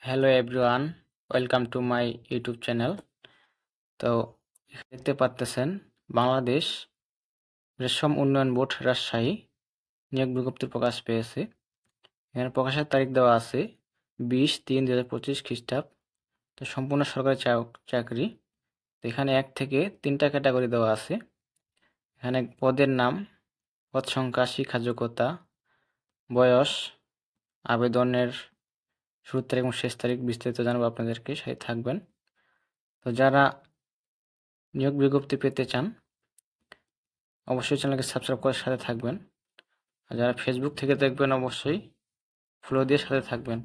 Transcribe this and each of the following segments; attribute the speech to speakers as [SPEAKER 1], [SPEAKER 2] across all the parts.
[SPEAKER 1] Hello everyone, welcome to my YouTube channel. তো দেখতে পাচ্তেছেন বাংলাদেশ রেশম উন্নয়ন বোর্ড রাজশাহী নিয়োগ বিজ্ঞপ্তি প্রকাশ পেয়েছে। এখানে প্রকাশের তারিখ দেওয়া আছে 20-3-2025 খ্রিস্টাব্দ। তো সম্পূর্ণ সরকারি চাকরি। তো এখানে 1 থেকে 3টা ক্যাটাগরি দেওয়া আছে। এখানে পদের নাম, পদ সংখ্যা, শিক্ষা যোগ্যতা, বয়স, আবেদনের শুরু তারিখ এবং শেষ তারিখ বিস্তারিত জানাবো আপনাদেরকে, সাথে থাকবেন। তো যারা নিয়োগ বিজ্ঞপ্তি পেতে চান অবশ্যই চ্যানেলকে সাবস্ক্রাইব করে সাথে থাকবেন। আর যারা ফেসবুক থেকে দেখবেন অবশ্যই ফলো দিয়ে সাথে থাকবেন।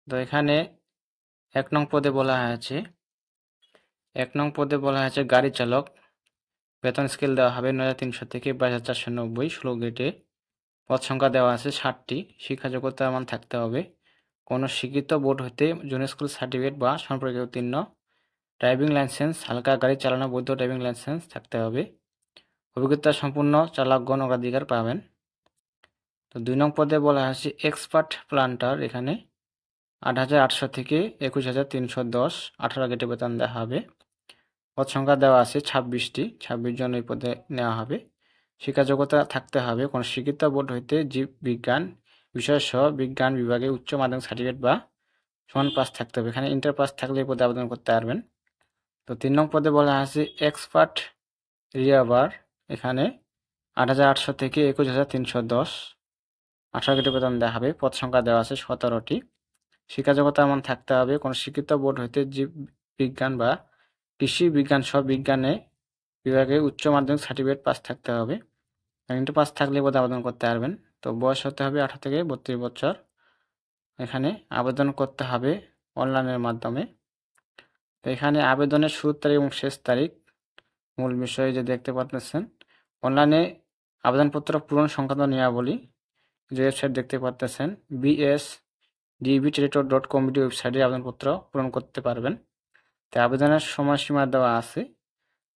[SPEAKER 1] তো এখানে 1 নং পদে বলা হয়েছে গাড়ি চালক। বেতন স্কেল দেওয়া হবে 9,300 থেকে 22,490, 16 গ্রেডে। পদ সংখ্যা দেওয়া আছে 60টি। শিক্ষা যোগ্যতার মান থাকতে হবে কোনো স্বীকৃত বোর্ড হতে জুনিয়র স্কুল সার্টিফিকেট বা সম্পর্কে উত্তীর্ণ। ড্রাইভিং লাইসেন্স, হালকা গাড়ি চালানো বৈধ ড্রাইভিং লাইসেন্স থাকতে হবে। অভিজ্ঞতা সম্পূর্ণ চালকগণ অগ্রাধিকার পাবেন। তো 2 নং পদে বলা হয়েছে এক্সপার্ট প্লান্টার। এখানে 8,800 থেকে 21,310, 18 গ্রেডে বেতন দেওয়া হবে। পদ সংখ্যা দেওয়া আছে 26টি, 26 জন এই পদে নেওয়া হবে। শিক্ষা যোগ্যতা থাকতে হবে কোনো স্বীকৃত বোর্ড হইতে জীব বিজ্ঞান বিষয়সহ বিজ্ঞান বিভাগে উচ্চ মাধ্যমিক সার্টিফিকেট বা সমান পাস থাকতে হবে। এখানে ইন্টার পাস থাকলে এই পদে আবেদন করতে পারবেন। তো 3 নং পদে বলা আছে এক্সপার্ট রিয়াবার। এখানে 8,800 থেকে 21,310, 18 গ্রেডে বেতন দেওয়া হবে। পদ সংখ্যা দেওয়া আছে 17টি। শিক্ষা যোগ্যতার মান থাকতে হবে কোনো স্বীকৃত বোর্ড হইতে জীব বিজ্ঞান বা কৃষি বিজ্ঞান সহ বিজ্ঞানে বিভাগে উচ্চ মাধ্যমিক সার্টিফিকেট পাস থাকতে হবে। ইন্টার পাস থাকলে বোধ আবেদন করতে পারবেন। তো বয়স হতে হবে 18 থেকে 32 বছর। এখানে আবেদন করতে হবে অনলাইনের মাধ্যমে। তো এখানে আবেদনের শুরু তারিখ এবং শেষ তারিখ, মূল বিষয় যে দেখতে পাচ্ছেন অনলাইনে আবেদনপত্র পূরণ সংক্রান্ত নিয়মাবলী যে ওয়েবসাইট দেখতে পাচ্ছেন bsdbterritor.com ওয়েবসাইটে আবেদনপত্র পূরণ করতে পারবেন। তো আবেদনের সময়সীমা দেওয়া আছে।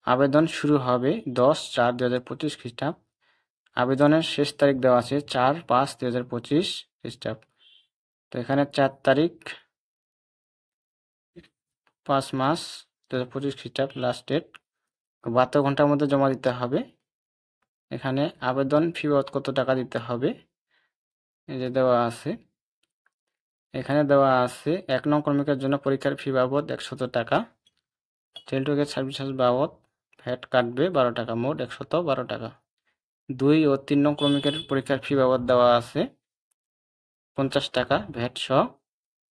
[SPEAKER 1] আবেদন শুরু হবে 10/4/2025 খ্রিস্টাব্দ। আবেদনের শেষ তারিখ দেওয়া আছে 4/5/2025 খ্রিস্টাব্দ। তো এখানে 4 তারিখ 5 মাস 2025 খ্রিস্টাব্দ লাস্ট ডেট। 72 ঘন্টার মধ্যে জমা দিতে হবে। এখানে আবেদন ফি বাবদ কত টাকা দিতে হবে এই যে দেওয়া আছে। এখানে দেওয়া আছে 1 নং কর্মীর জন্য পরীক্ষার ফি বাবদ 100 টাকা। টেলিটকের সার্ভিস চার্জ বাবদ ভ্যাট কাটবে 12 টাকা, মোট 112 টাকা। 2 ও 3 নং ক্রমিকের পরীক্ষার ফি বাবদ দেওয়া আছে 50 টাকা, ভ্যাট সহ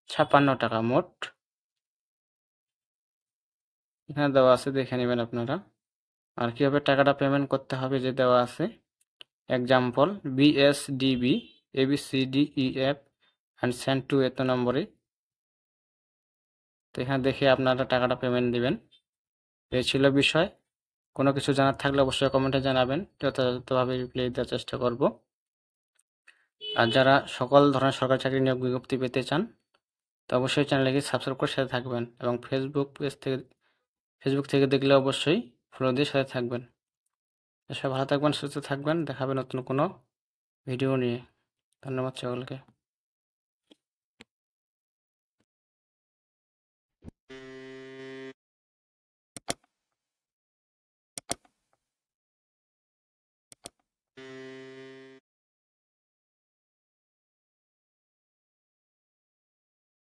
[SPEAKER 1] 56 টাকা মোট। এখানে দেওয়া আছে, দেখে নেবেন আপনারা। আর কিভাবে টাকাটা পেমেন্ট করতে হবে যে দেওয়া আছে। Example BSDB ABCDEF and send to এত নম্বরে। তো এখানে দেখে আপনারা টাকাটা পেমেন্ট দিবেন। এই ছিল বিষয়। কোনো কিছু জানার থাকলে অবশ্যই কমেন্টে জানাবেন, যথাযথভাবে রিপ্লাই দেওয়ার চেষ্টা করব। আর যারা সকল ধরনের সরকারি চাকরি নিয়োগ বিজ্ঞপ্তি পেতে চান তো অবশ্যই চ্যানেলটিকে সাবস্ক্রাইব করে সাথে থাকবেন এবং ফেসবুক থেকে দেখলে অবশ্যই ফলো দিয়ে সাথে থাকবেন। সবাই ভালো থাকবেন, সুস্থ থাকবেন। দেখা হবে নতুন কোনো ভিডিও নিয়ে। ধন্যবাদ সকলকে।